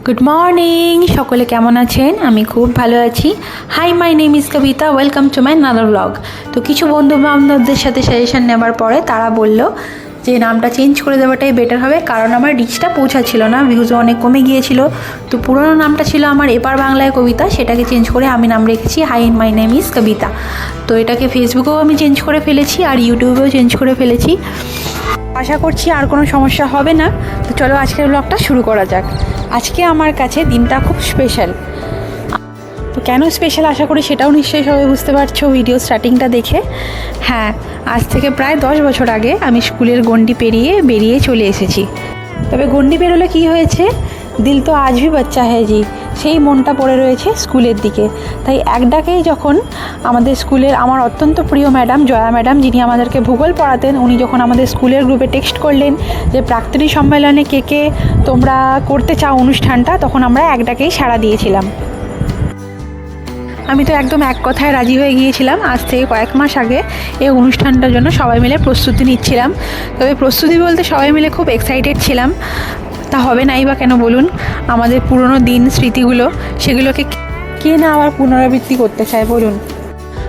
Good morning, সকলে কেমন আছেন? আমি খুব ভালো আছি। Hi, my name is Kabita, welcome to my another blog. তো কিছু বন্ধু বান্ধবদের সাথে সাজেশন নেবার পরে তারা বলল যে নামটা চেঞ্জ করে দেওয়াটাই বেটার হবে, কারণ আমার রিচটা পৌঁছাচ্ছিল না, ভিউজও অনেক কমে গিয়েছিল। তো পুরোনো নামটা ছিল আমার এপার বাংলায় কবিতা, সেটাকে চেঞ্জ করে আমি নাম রেখেছি হাই মাই নেম ইজ কবিতা। তো এটাকে ফেসবুকেও আমি চেঞ্জ করে ফেলেছি আর ইউটিউবেও চেঞ্জ করে ফেলেছি। আশা করছি আর কোনো সমস্যা হবে না। তো চলো আজকের ব্লগটা শুরু করা যাক। আজকে আমার কাছে দিনটা খুব স্পেশাল। তো কেন স্পেশাল আশা করি সেটাও নিশ্চয়ই সবাই বুঝতে পারছো ভিডিও স্টার্টিংটা দেখে। হ্যাঁ, আজ থেকে প্রায় 10 বছর আগে আমি স্কুলের গণ্ডি পেরিয়ে বেরিয়ে চলে এসেছি। তবে গণ্ডি পেরোলে কী হয়েছে, দিল তো আজ ভি বাচ্চা হ্যায় জি, সেই মনটা পড়ে রয়েছে স্কুলের দিকে। তাই এক ডাকেই যখন আমাদের স্কুলের আমার অত্যন্ত প্রিয় ম্যাডাম জয়া ম্যাডাম, যিনি আমাদেরকে ভূগোল পড়াতেন, উনি যখন আমাদের স্কুলের গ্রুপে টেক্সট করলেন যে প্রাক্তনী সম্মেলনে কে কে তোমরা করতে চাও অনুষ্ঠানটা, তখন আমরা এক ডাকেই সাড়া দিয়েছিলাম। আমি তো একদম এক কথায় রাজি হয়ে গিয়েছিলাম। আজ থেকে কয়েক মাস আগে এই অনুষ্ঠানটার জন্য সবাই মিলে প্রস্তুতি নিচ্ছিলাম। তবে প্রস্তুতি বলতে সবাই মিলে খুব এক্সাইটেড ছিলাম। তা হবে নাই বা কেন বলুন? আমাদের পুরনো দিন স্মৃতিগুলো, সেগুলোকে কে না আবার পুনরাবৃত্তি করতে চায় বলুন?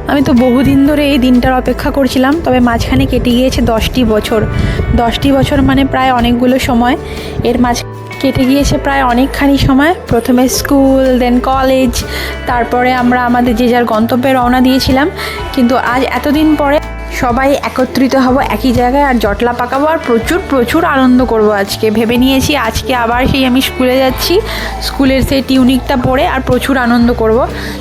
আমি তো বহুদিন ধরে এই দিনটার অপেক্ষা করছিলাম। তবে মাঝখানে কেটে গিয়েছে 10টি বছর। 10টি বছর মানে প্রায় অনেকগুলো সময়। এর মাঝ কেটে গিয়েছে প্রায় অনেকখানি সময়। প্রথমে স্কুল, দেন কলেজ, তারপরে আমরা আমাদের যে যার গন্তব্যে রওনা দিয়েছিলাম। কিন্তু আজ এতদিন পরে সবাই একত্রিত হব একই জায়গায় আর জটলা পাকাবো আর প্রচুর প্রচুর আনন্দ করব। আজকে ভেবে নিয়েছি আজকে আবার সেই আমি স্কুলে যাচ্ছি, স্কুলের সেই টিউনিকটা পরে আর প্রচুর আনন্দ করব।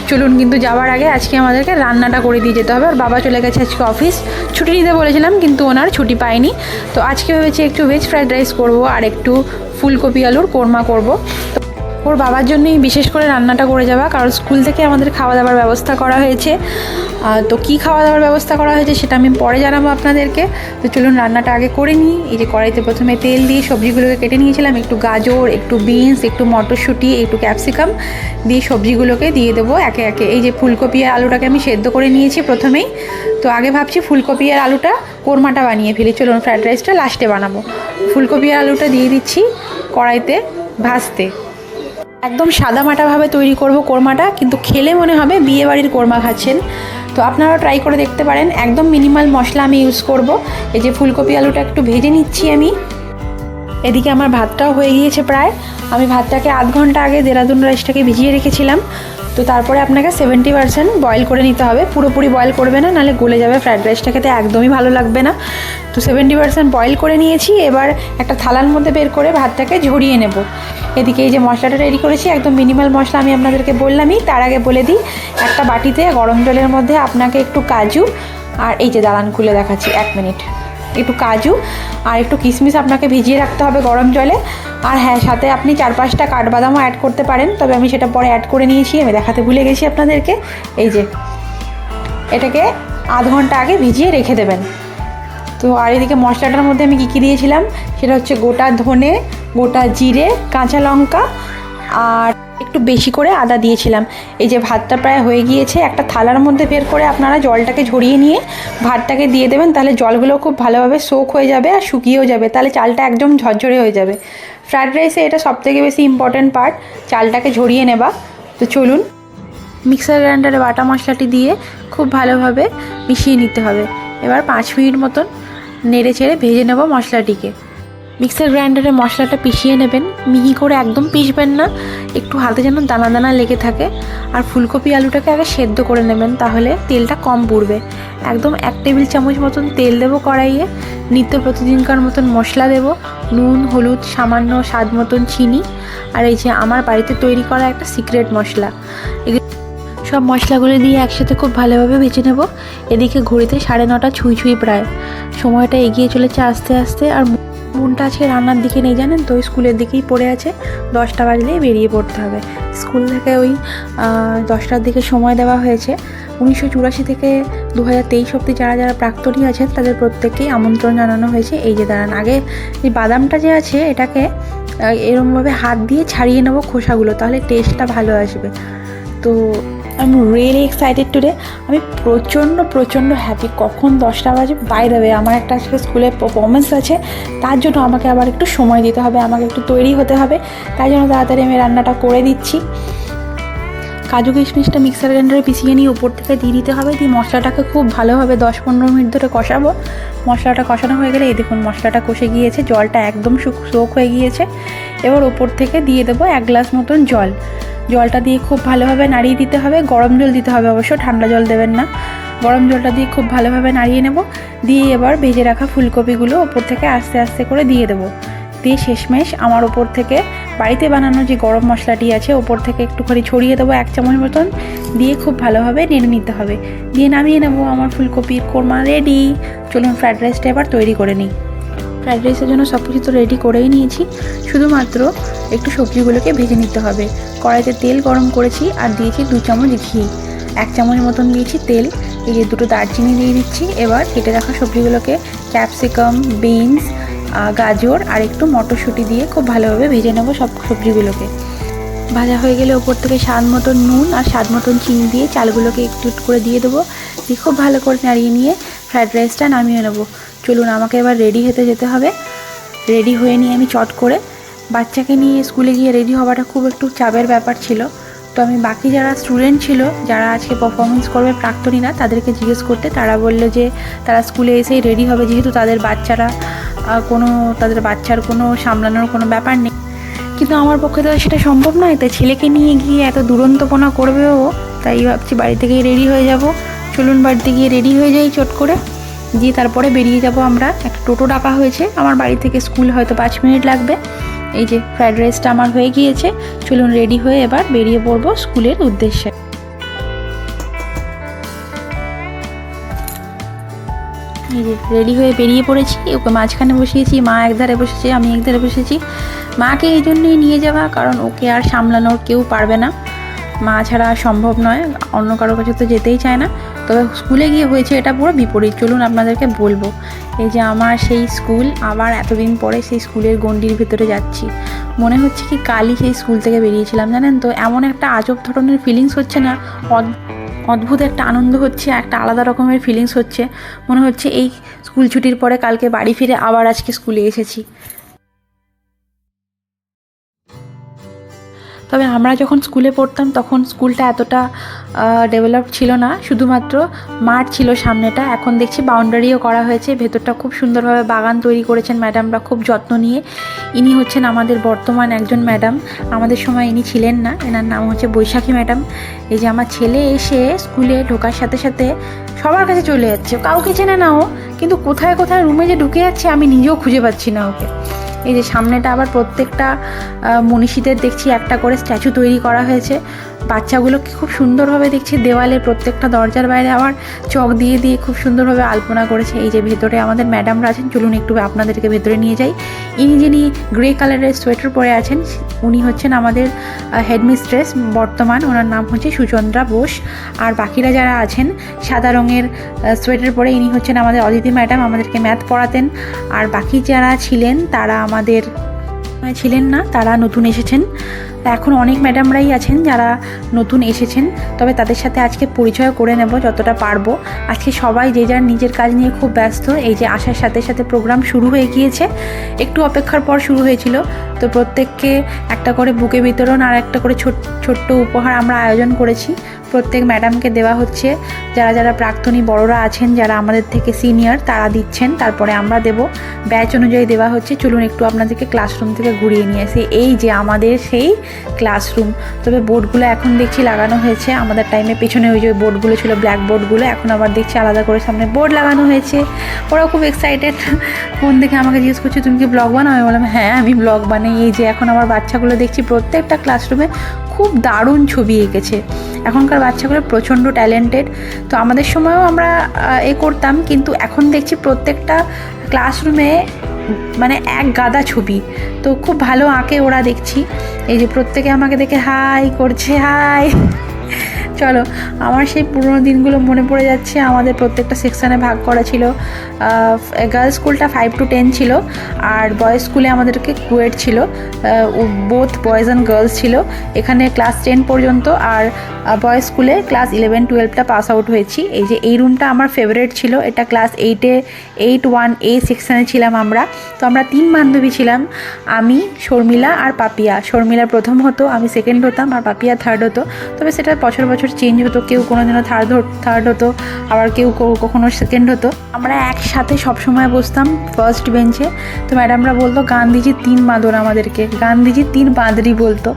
চলুন, কিন্তু যাওয়ার আগে আজকে আমাদেরকে রান্নাটা করে দিয়ে যেতে হবে। আর বাবা চলে গেছে আজকে অফিস, ছুটি নিতে বলেছিলাম কিন্তু ওনার ছুটি পাইনি। তো আজকে ভেবেছি একটু ভেজ ফ্রাইড রাইস করব আর একটু ফুলকপি আলুর কোরমা করব। ওর বাবার জন্যই বিশেষ করে রান্নাটা করে যাওয়া, কারণ স্কুল থেকে আমাদের খাওয়া দাওয়ার ব্যবস্থা করা হয়েছে। তো কী খাওয়া দাওয়ার ব্যবস্থা করা হয়েছে সেটা আমি পরে জানাবো আপনাদেরকে। তো চলুন রান্নাটা আগে করে নিই। এই যে কড়াইতে প্রথমে তেল দিয়ে সবজিগুলোকে কেটে নিয়েছিলাম, একটু গাজর, একটু বিনস, একটু মটরশুঁটি, একটু ক্যাপসিকাম দিয়ে সবজিগুলোকে দিয়ে দেবো একে একে। এই যে ফুলকপি আর আলুটাকে আমি সেদ্ধ করে নিয়েছি প্রথমেই। তো আগে ভাবছি ফুলকপি আর আলুটা কোরমাটা বানিয়ে ফেলি, চলুন ফ্রাইড রাইসটা লাস্টে বানাবো। ফুলকপি আর আলুটা দিয়ে দিচ্ছি কড়াইতে ভাজতে। একদম সাদামাটাভাবে তৈরি করব কোরমাটা, কিন্তু খেলে মনে হবে বিয়েবাড়ির কোরমা খাচ্ছেন। তো আপনারাও ট্রাই করে দেখতে পারেন। একদম মিনিমাল মশলা আমি ইউজ করব। এই যে ফুলকপি আলুটা একটু ভেজে নিচ্ছি আমি। এদিকে আমার ভাতটাও হয়ে গিয়েছে প্রায়। আমি ভাতটাকে আধ ঘন্টা আগে দেরাদুন রাইসটাকে ভিজিয়ে রেখেছিলাম। তো তারপরে আপনাকে 70% বয়েল করে নিতে হবে, পুরোপুরি বয়েল করবে না, নাহলে গলে যাবে, ফ্রাইড রাইসটা খেতে একদমই ভালো লাগবে না। তো 70% বয়েল করে নিয়েছি। এবার একটা থালার মধ্যে বের করে ভাতটাকে ঝরিয়ে নেব। এদিকে এই যে মশলাটা রেডি করেছি, একদম মিনিমাল মশলা আমি আপনাদেরকে বললামই। তার আগে বলে দিই, একটা বাটিতে গরম জলের মধ্যে আপনাকে একটু কাজু আর এই যে দালান খুলে দেখাচ্ছি 1 মিনিট, একটু কাজু আর একটু কিশমিশ আপনাকে ভিজিয়ে রাখতে হবে গরম জলে। আর হ্যাঁ, সাথে আপনি 4-5টা কাঠবাদামও অ্যাড করতে পারেন, তবে আমি সেটা পরে অ্যাড করে নিয়েছি, আমি দেখাতে ভুলে গেছি আপনাদেরকে। এই যে এটাকে আধ ঘন্টা আগে ভিজিয়ে রেখে দেবেন। তো আর এদিকে মশলাটার মধ্যে আমি কী কী দিয়েছিলাম সেটা হচ্ছে গোটা ধনে, গোটা জিরে, কাঁচা লঙ্কা আর একটু বেশি করে আদা দিয়েছিলাম। এই যে ভাতটা প্রায় হয়ে গিয়েছে, একটা থালার মধ্যে বের করে আপনারা জলটাকে ঝরিয়ে নিয়ে ভাতটাকে দিয়ে দেবেন, তাহলে জলগুলো খুব ভালোভাবে সোক হয়ে যাবে আর শুকিয়েও যাবে, তাহলে চালটা একদম ঝরঝরে হয়ে যাবে। ফ্রায়েড রাইসে এটা সবথেকে বেশি ইম্পর্ট্যান্ট পার্ট, চালটাকে ঝরিয়ে নেবা। তো চলুন মিক্সার গ্রাইন্ডারে বাটা মশলাটি দিয়ে খুব ভালোভাবে মিশিয়ে নিতে হবে। এবার 5 মিনিট মতন নেড়ে চেড়ে ভেজে নেব মশলাটিকে। মিক্সার গ্রাইন্ডারে মশলাটা পিষিয়ে নেবেন, মিহি করে একদম পিষবেন না, একটু হাতে যেন দানা দানা লেগে থাকে। আর ফুলকপি আলুটাকে আগে সেদ্ধ করে নেবেন, তাহলে তেলটা কম পুড়বে। একদম 1 টেবিল চামচ মতন তেল দেবো কড়াইয়ে, নিত্য প্রতিদিনকার মতন মশলা দেব, নুন, হলুদ, সামান্য স্বাদ মতন চিনি, আর এই যে আমার বাড়িতে তৈরি করা একটা সিক্রেট মশলা। সব মশলাগুলো দিয়ে একসাথে খুব ভালোভাবে ভেজে নেব। এদিকে ঘড়িতে 9:30 ছুঁই প্রায়, সময়টা এগিয়ে চলেছে আস্তে আস্তে। আর মনটা আজকে রান্নার দিকে নেই জানেন তো, স্কুলের দিকেই পড়ে আছে। 10টা বাজলেই বেরিয়ে পড়তে হবে। স্কুল থেকে ওই 10টার দিকে সময় দেওয়া হয়েছে। 1984 থেকে 2023 অবধি যারা যারা প্রাক্তনী আছেন তাদের প্রত্যেককেই আমন্ত্রণ জানানো হয়েছে। এই যে দাঁড়ান, আগে এই বাদামটা যে আছে এটাকে এরকমভাবে হাত দিয়ে ছাড়িয়ে নেবো খোসাগুলো, তাহলে টেস্টটা ভালো আসবে। তো I am really excited today. আমি প্রচণ্ড হ্যাপি। কখন 10টা বাজে, বাই দ্য ওয়ে আমার একটা আজকে স্কুলে পারফরমেন্স আছে, তার জন্য আমাকে আবার একটু সময় দিতে হবে, আমাকে একটু তৈরি হতে হবে, তাই জন্য তাড়াতাড়ি আমি রান্নাটা করে দিচ্ছি। কাজু কিশমিশটা মিক্সার গ্রাইন্ডারে পিষিয়ে নিয়ে উপর থেকে দিয়ে দিতে হবে, দিয়ে মশলাটাকে খুব ভালোভাবে 10-15 মিনিট ধরে কষাবো। মশলাটা কষানো হয়ে গেলে এই দেখুন মশলাটা কষে গিয়েছে, জলটা একদম সোক হয়ে গিয়েছে। এবার ওপর থেকে দিয়ে দেবো 1 গ্লাস মতন জল। জলটা দিয়ে খুব ভালোভাবে নাড়িয়ে দিতে হবে। গরম জল দিতে হবে অবশ্য, ঠান্ডা জল দেবেন না। গরম জলটা দিয়ে খুব ভালোভাবে নাড়িয়ে নেব। দিয়ে এবার ভেজে রাখা ফুলকপিগুলো ওপর থেকে আস্তে আস্তে করে দিয়ে দেবো। দিয়ে শেষমেশ আমার ওপর থেকে বাড়িতে বানানো যে গরম মশলাটি আছে ওপর থেকে একটুখানি ছড়িয়ে দেবো 1 চামচ মতন, দিয়ে খুব ভালোভাবে নেড়ে নিতে হবে। দিয়ে নামিয়ে নেবো। আমার ফুলকপির কোরমা রেডি। চলুন ফ্রায়েড রাইসটা এবার তৈরি করে নিই। ফ্রায়েড রাইসের জন্য সব কিছু তো রেডি করেই নিয়েছি, শুধুমাত্র একটু সবজিগুলোকে ভেজে নিতে হবে। কড়াইতে তেল গরম করেছি আর দিয়েছি 2 চামচ ঘি, 1 চামচ মতন দিয়েছি তেল। এই যে 2টো দারচিনি দিয়ে দিচ্ছি। এবার কেটে রাখা সবজিগুলোকে ক্যাপসিকাম, বিনস, গাজর আর একটু মটরশুঁটি দিয়ে খুব ভালোভাবে ভেজে নেবো সব সবজিগুলোকে। ভাজা হয়ে গেলে ওপর থেকে স্বাদ মতন নুন আর স্বাদ মতন চিনি দিয়ে চালগুলোকে একটু করে দিয়ে দেবো। দিয়ে খুব ভালো করে নাড়িয়ে নিয়ে ফ্রায়েড রাইসটা নামিয়ে নেবো। চলুন আমাকে এবার রেডি হতে যেতে হবে। রেডি হয়ে নিয়ে আমি চট করে বাচ্চাকে নিয়ে স্কুলে গিয়ে রেডি হওয়াটা খুব একটু চাপের ব্যাপার ছিল। তো আমি বাকি যারা স্টুডেন্ট ছিল, যারা আজকে পারফরমেন্স করবে প্রাক্তনীরা, তাদেরকে জিজ্ঞেস করতে, তারা বললো যে তারা স্কুলে এসেই রেডি হবে, যেহেতু তাদের বাচ্চার কোনো সামলানোর কোনো ব্যাপার নেই। কিন্তু আমার পক্ষে তো সেটা সম্ভব নয়, তাই ছেলেকে নিয়ে গিয়ে এত দুরন্তপনা করবেও, তাই ভাবছি বাড়ি থেকেই রেডি হয়ে যাব। চলুন বাড়িতে গিয়ে রেডি হয়ে যাই চট করে, দিয়ে তারপরে বেরিয়ে যাব আমরা। একটা টোটো ডাকা হয়েছে, আমার বাড়ি থেকে স্কুল হয়তো 5 মিনিট লাগবে। এই যে ফ্রায়েড রাইসটা আমার হয়ে গিয়েছে। চলুন রেডি হয়ে এবার বেরিয়ে পড়বো স্কুলের উদ্দেশ্যে। এই যে রেডি হয়ে বেরিয়ে পড়েছি। ওকে মাঝখানে বসিয়েছি, মা একধারে বসেছে, আমি একধারে বসেছি। মাকে এই জন্যই নিয়ে যাওয়া, কারণ ওকে আর সামলানোর কেউ পারবে না, মা ছাড়া সম্ভব নয়, অন্য কারোর কাছে তো যেতেই চায় না। তবে স্কুলে গিয়ে হয়েছে এটা পুরো বিপরীত। চলুন আপনাদেরকে বলবো। এই যে আমার সেই স্কুল, আবার এতদিন পরে সেই স্কুলের গণ্ডির ভিতরে যাচ্ছি। মনে হচ্ছে কি কালই সেই স্কুল থেকে বেরিয়েছিলাম, জানেন তো। এমন একটা আজব ধরনের ফিলিংস হচ্ছে না, অদ্ভুত একটা আনন্দ হচ্ছে, একটা আলাদা রকমের ফিলিংস হচ্ছে। মনে হচ্ছে এই স্কুল ছুটির পরে কালকে বাড়ি ফিরে আবার আজকে স্কুলে এসেছি। তবে আমরা যখন স্কুলে পড়তাম তখন স্কুলটা এতটা ডেভেলপ ছিল না, শুধুমাত্র মাঠ ছিল সামনেটা। এখন দেখছি বাউন্ডারিও করা হয়েছে, ভেতরটা খুব সুন্দরভাবে বাগান তৈরি করেছেন ম্যাডামরা খুব যত্ন নিয়ে। ইনি হচ্ছেন আমাদের বর্তমান একজন ম্যাডাম, আমাদের সময় ইনি ছিলেন না। এনার নাম হচ্ছে বৈশাখী ম্যাডাম। এই যে আমার ছেলে এসে স্কুলে ঢোকার সাথে সাথে সবার কাছে চলে যাচ্ছে, কাউকে চেনে না ও, কিন্তু কোথায় কোথায় রুমে যে ঢুকে যাচ্ছে আমি নিজেও খুঁজে পাচ্ছি না ওকে। এই যে সামনেটা আবার প্রত্যেকটা মনীষীদের দেখছি একটা করে স্ট্যাচু তৈরি করা হয়েছে। বাচ্চাগুলোকে খুব সুন্দরভাবে দেখছি দেওয়ালে প্রত্যেকটা দরজার বাইরে আবার চক দিয়ে দিয়ে খুব সুন্দরভাবে আলপনা করেছে। এই যে ভেতরে আমাদের ম্যাডামরা আছেন, চলুন একটু আপনাদেরকে ভেতরে নিয়ে যাই। ইনি যিনি গ্রে কালারের সোয়েটার পরে আছেন, উনি হচ্ছেন আমাদের হেডমিস্ট্রেস বর্তমান, ওনার নাম হচ্ছে সুচন্দ্রা বোস। আর বাকিরা যারা আছেন সাদা রঙের সোয়েটার পরে, ইনি হচ্ছেন আমাদের অদিতি ম্যাডাম, আমাদেরকে ম্যাথ পড়াতেন। আর বাকি যারা ছিলেন তারা আমাদের ছিলেন না, তারা নতুন এসেছেন। এখন অনেক ম্যাডামরাই আছেন যারা নতুন এসেছেন, তবে তাদের সাথে আজকে পরিচয় করে নেব যতটা পারবো। আজকে সবাই যে যার নিজের কাজ নিয়ে খুব ব্যস্ত। এই যে আসার সাথে সাথে প্রোগ্রাম শুরু হয়ে গিয়েছে, একটু অপেক্ষার পর শুরু হয়েছিল। তো প্রত্যেককে একটা করে বুকে বিতরণ আর একটা করে ছোট্ট উপহার আমরা আয়োজন করেছি, প্রত্যেক ম্যাডামকে দেওয়া হচ্ছে। যারা যারা প্রাক্তনী বড়রা আছেন, যারা আমাদের থেকে সিনিয়র, তারা দিচ্ছেন, তারপরে আমরা দেব। ব্যাচ অনুযায়ী দেওয়া হচ্ছে। চলুন একটু আপনাদেরকে ক্লাসরুম থেকে ঘুরিয়ে নিয়ে আসি। এই যে আমাদের সেই ক্লাসরুম, তবে বোর্ডগুলো এখন দেখছি লাগানো হয়েছে। আমাদের টাইমে পেছনে ওই যে বোর্ডগুলো ছিল, ব্ল্যাক বোর্ডগুলো, এখন আবার দেখছি আলাদা করে সামনে বোর্ড লাগানো হয়েছে। ওরা খুব এক্সাইটেড। ফোন দেখে আমাকে জিজ্ঞেস করছে তুমি কি ব্লগ বানাও? আমি বললাম হ্যাঁ আমি ব্লগ বানাই। এই যে এখন আমার বাচ্চাগুলো দেখছি প্রত্যেকটা ক্লাসরুমে খুব দারুণ ছবি এঁকেছে। এখনকার বাচ্চাগুলো প্রচণ্ড ট্যালেন্টেড। তো আমাদের সময়ও আমরা করতাম, কিন্তু এখন দেখছি প্রত্যেকটা ক্লাসরুমে মানে এক গাদা ছবি, তো খুব ভালো আঁকে ওরা দেখছি। এই যে প্রত্যেকে আমাকে দেখে হাই করছে, হাই। চলো, আমার সেই পুরোনো দিনগুলো মনে পড়ে যাচ্ছে। আমাদের প্রত্যেকটা সেকশানে ভাগ করা ছিল। গার্লস স্কুলটা 5 to 10 ছিল, আর বয়েজ স্কুলে আমাদেরকে কোয়েড ছিল, বোথ বয়েজ অ্যান্ড গার্লস ছিল। এখানে ক্লাস 10 পর্যন্ত, আর বয়েজ স্কুলে ক্লাস 11-12টা পাস আউট হয়েছি। এই রুমটা আমার ফেভারিট ছিল। এটা ক্লাস 1A সেকশানে ছিলাম আমরা। তো আমরা 3 বান্ধবী ছিলাম, আমি, শর্মিলা আর পাপিয়া। শর্মিলা প্রথম হতো, আমি সেকেন্ড হতাম, আর পাপিয়া থার্ড হতো। তবে সেটা বছর বছর চেঞ্জ হতো, কেউ কোনো দিনও থার্ড হতো, আবার কেউ কখনো সেকেন্ড হতো। আমরা একসাথে সবসময় বসতাম ফার্স্ট বেঞ্চে। তো ম্যাডামরা বলতো গান্ধীজির 3 বাঁদর, আমাদেরকে গান্ধীজির 3 বাঁদরই বলতো।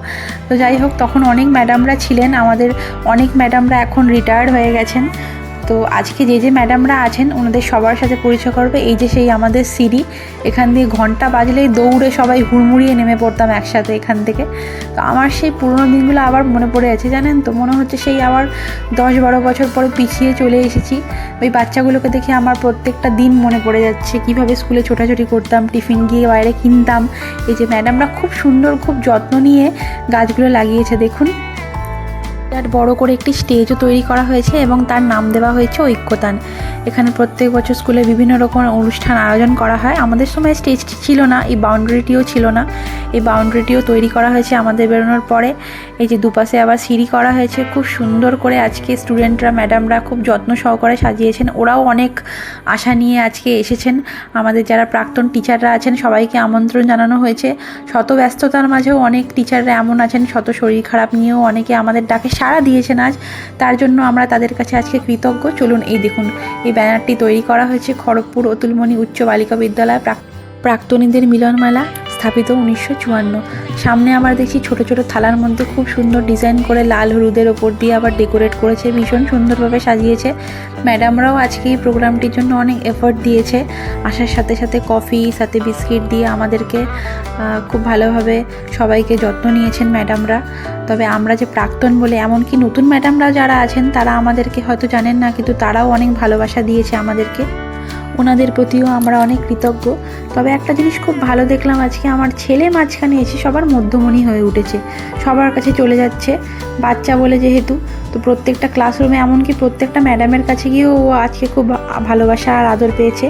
তো যাই হোক, তখন অনেক ম্যাডামরা ছিলেন, আমাদের অনেক ম্যাডামরা এখন রিটায়ার্ড হয়ে গেছেন। তো আজকে যে ম্যাডামরা আছেন ওনাদের সবার সাথে পরিচয় করবে। এই যে সেই আমাদের সিঁড়ি, এখান দিয়ে ঘন্টা বাজলেই দৌড়ে সবাই হুড়মুড়িয়ে নেমে পড়তাম একসাথে এখান থেকে। তো আমার সেই পুরোনো দিনগুলো আবার মনে পড়ে আছে, জানেন তো। মনে হচ্ছে সেই আবার 10-12 বছর পরে পিছিয়ে চলে এসেছি। ওই বাচ্চাগুলোকে দেখে আমার প্রত্যেকটা দিন মনে পড়ে যাচ্ছে, কীভাবে স্কুলে ছোটাছুটি করতাম, টিফিন গিয়ে বাইরে কিনতাম। এই যে ম্যাডামরা খুব সুন্দর, খুব যত্ন নিয়ে গাছগুলো লাগিয়েছে দেখুন। বিরাট বড় করে একটি স্টেজও তৈরি করা হয়েছে এবং তার নাম দেওয়া হয়েছে ঐক্যতান। এখানে প্রত্যেক বছর স্কুলে বিভিন্ন রকম অনুষ্ঠান আয়োজন করা হয়। আমাদের সময় স্টেজটি ছিল না, এই বাউন্ডারিটিও ছিল না। এই বাউন্ডারিটিও তৈরি করা হয়েছে আমাদের বেরোনোর পরে। এই যে দুপাশে আবার সিঁড়ি করা হয়েছে খুব সুন্দর করে। আজকে স্টুডেন্টরা, ম্যাডামরা খুব যত্ন সহকারে সাজিয়েছেন। ওরাও অনেক আশা নিয়ে আজকে এসেছেন। আমাদের যারা প্রাক্তন টিচাররা আছেন সবাইকে আমন্ত্রণ জানানো হয়েছে। শত ব্যস্ততার মাঝেও অনেক টিচাররা এমন আছেন, শত শরীর খারাপ নিয়েও অনেকে আমাদের ডাকে সাড়া দিয়েছেন আজ। তার জন্য আমরা তাদের কাছে আজকে কৃতজ্ঞ। চলুন, এই দেখুন, এই ব্যানারটি তৈরি করা হয়েছে খড়গপুর অতুলমণি উচ্চ বালিকা বিদ্যালয় প্রাক্তনীদের মিলনমেলা, স্থাপিত 1954। সামনে আবার দেখছি ছোট ছোট থালার মধ্যে খুব সুন্দর ডিজাইন করে লাল হলুদের ওপর দিয়ে আবার ডেকোরেট করেছে, ভীষণ সুন্দরভাবে সাজিয়েছে। ম্যাডামরাও আজকে এই প্রোগ্রামটির জন্য অনেক এফোর্ট দিয়েছে। আসার সাথে সাথে কফি, সাথে বিস্কিট দিয়ে আমাদেরকে খুব ভালোভাবে সবাইকে যত্ন নিয়েছেন ম্যাডামরা। তবে আমরা যে প্রাক্তন বলে, এমনকি নতুন ম্যাডামরা যারা আছেন তারা আমাদেরকে হয়তো জানেন না, কিন্তু তারাও অনেক ভালোবাসা দিয়েছে আমাদেরকে। ওনাদের প্রতিও আমরা অনেক কৃতজ্ঞ। তবে একটা জিনিস খুব ভালো দেখলাম, আজকে আমার ছেলে মাঝখানে এসে সবার মধ্যমণি হয়ে উঠেছে, সবার কাছে চলে যাচ্ছে। বাচ্চা বলে যেহেতু, তো প্রত্যেকটা ক্লাসরুমে, এমনকি প্রত্যেকটা ম্যাডামের কাছে গিয়েও ও আজকে খুব ভালোবাসা আর আদর পেয়েছে।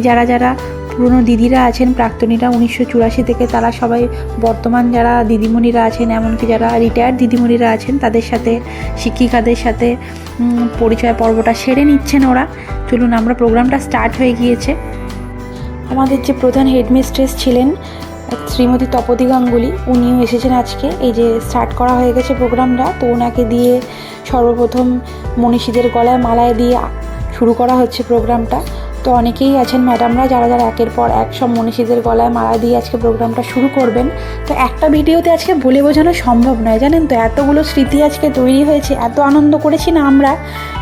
যারা যারা পুরনো দিদিরা আছেন, প্রাক্তনীরা 1984 থেকে, তারা সবাই বর্তমান যারা দিদিমণিরা আছেন, এমনকি যারা রিটায়ার্ড দিদিমণিরা আছেন, তাদের সাথে, শিক্ষিকাদের সাথে পরিচয় পর্বটা সেরে নিচ্ছেন ওরা। চলুন, আমরা প্রোগ্রামটা স্টার্ট হয়ে গিয়েছে। আমাদের যে প্রধান হেডমিস্ট্রেস ছিলেন শ্রীমতী তপতী গাঙ্গুলি, উনিও এসেছেন আজকে। এই যে স্টার্ট করা হয়ে গেছে প্রোগ্রামটা, তো ওনাকে দিয়ে সর্বপ্রথম মনীষীদের গলায় মালায় দিয়ে শুরু করা হচ্ছে প্রোগ্রামটা। তো অনেকেই আছেন ম্যাডামরা যারা যারা একের পর এক সব মনীষীদের গলায় মালা দিয়ে আজকে প্রোগ্রামটা শুরু করবেন। তো একটা ভিডিওতে আজকে বলে বোঝানো সম্ভব নয়, জানেন তো। এতগুলো স্মৃতি আজকে তৈরি হয়েছে, এত আনন্দ করেছি না আমরা,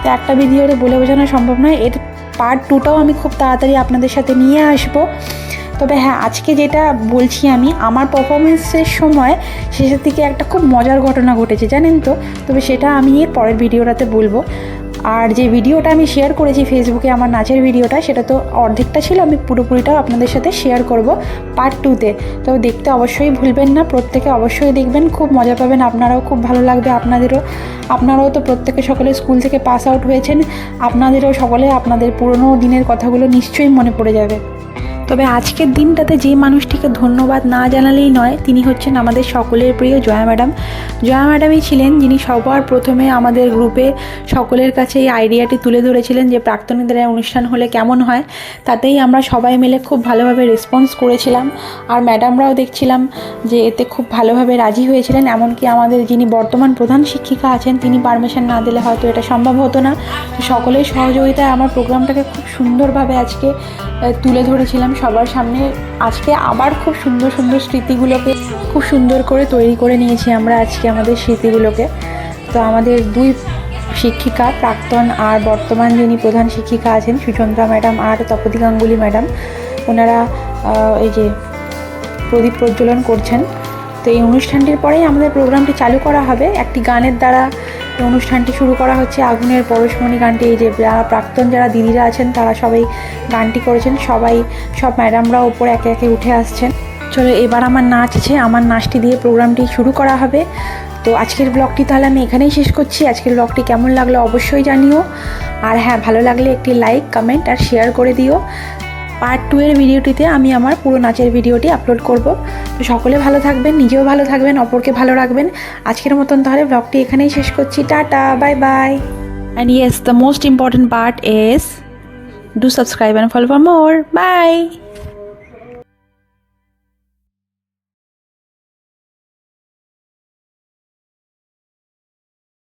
তো একটা ভিডিওতে বলে বোঝানো সম্ভব নয়। এর পার্ট 2টাও আমি খুব তাড়াতাড়ি আপনাদের সাথে নিয়ে আসবো। তবে হ্যাঁ, আজকে যেটা বলছি আমি, আমার পারফরমেন্সের সময় শেষের দিকে একটা খুব মজার ঘটনা ঘটেছে, জানেন তো। তবে সেটা আমি এর পরের ভিডিওটাতে বলবো। আর যে ভিডিওটা আমি শেয়ার করেছি ফেসবুকে, আমার নাচের ভিডিওটা, সেটা তো অর্ধেকটা ছিল, আমি পুরোপুরিটাও আপনাদের সাথে শেয়ার করব পার্ট 2তে। তো দেখতে অবশ্যই ভুলবেন না, প্রত্যেকে অবশ্যই দেখবেন, খুব মজা পাবেন আপনারাও, খুব ভালো লাগবে আপনারাও তো প্রত্যেকে সকলে স্কুল থেকে পাস আউট হয়েছেন, আপনাদেরও সকলে আপনাদের পুরনো দিনের কথাগুলো নিশ্চয়ই মনে পড়ে যাবে। তবে আজকের দিনটাতে যে মানুষটিকে ধন্যবাদ না জানালেই নয়, তিনি হচ্ছেন আমাদের সকলের প্রিয় জয়া ম্যাডাম। জয়া ম্যাডামই ছিলেন যিনি সবার প্রথমে আমাদের গ্রুপে সকলের কাছে এই আইডিয়াটি তুলে ধরেছিলেন যে প্রাক্তনীদের অনুষ্ঠান হলে কেমন হয়। তাতেই আমরা সবাই মিলে খুব ভালোভাবে রেসপন্স করেছিলাম, আর ম্যাডামরাও দেখছিলাম যে এতে খুব ভালোভাবে রাজি হয়েছিলেন। এমনকি আমাদের যিনি বর্তমান প্রধান শিক্ষিকা আছেন, তিনি পারমিশন না দিলে হয়তো এটা সম্ভব হতো না। তো সকলের সহযোগিতায় আমার প্রোগ্রামটাকে খুব সুন্দরভাবে আজকে তুলে ধরেছিলাম সবার সামনে। আজকে আবার খুব সুন্দর সুন্দর স্মৃতিগুলোকে খুব সুন্দর করে তৈরি করে নিয়েছি আমরা আজকে আমাদের স্মৃতিগুলোকে। তো আমাদের 2 শিক্ষিকা, প্রাক্তন আর বর্তমান যিনি প্রধান শিক্ষিকা আছেন, সুচন্দ্রা ম্যাডাম আর তপতী গাঙ্গুলি ম্যাডাম, ওনারা এই যে প্রদীপ প্রজ্বলন করছেন। তো এই অনুষ্ঠানটির পরেই আমাদের প্রোগ্রামটি চালু করা হবে একটি গানের দ্বারা। অনুষ্ঠানটি শুরু করা হচ্ছে আগুনের পরশমণি গানটি। এই যে যারা প্রাক্তন যারা দিদিরা আছেন তারা সবাই গানটি করেছেন, সব ম্যাডামরা ওপরে একে একে উঠে আসছেন। চলো এবার আমার নাচ আছে, আমার নাচটি দিয়ে প্রোগ্রামটি শুরু করা হবে। তো আজকের ব্লগটি তাহলে আমি এখানেই শেষ করছি। আজকের ব্লগটি কেমন লাগলো অবশ্যই জানিও, আর হ্যাঁ ভালো লাগলে একটি লাইক কমেন্ট আর শেয়ার করে দিও। পার্ট 2 এর ভিডিওটিতে আমি আমার পুরো নাচের ভিডিওটি আপলোড করব। তো সকলে ভালো থাকবেন, নিজেও ভালো থাকবেন, অপরকে ভালো রাখবেন। আজকের মতন তাহলে ব্লগটি এখানেই শেষ করছি। Tata, bye bye. And yes, the most important part is do subscribe and follow for more. Bye.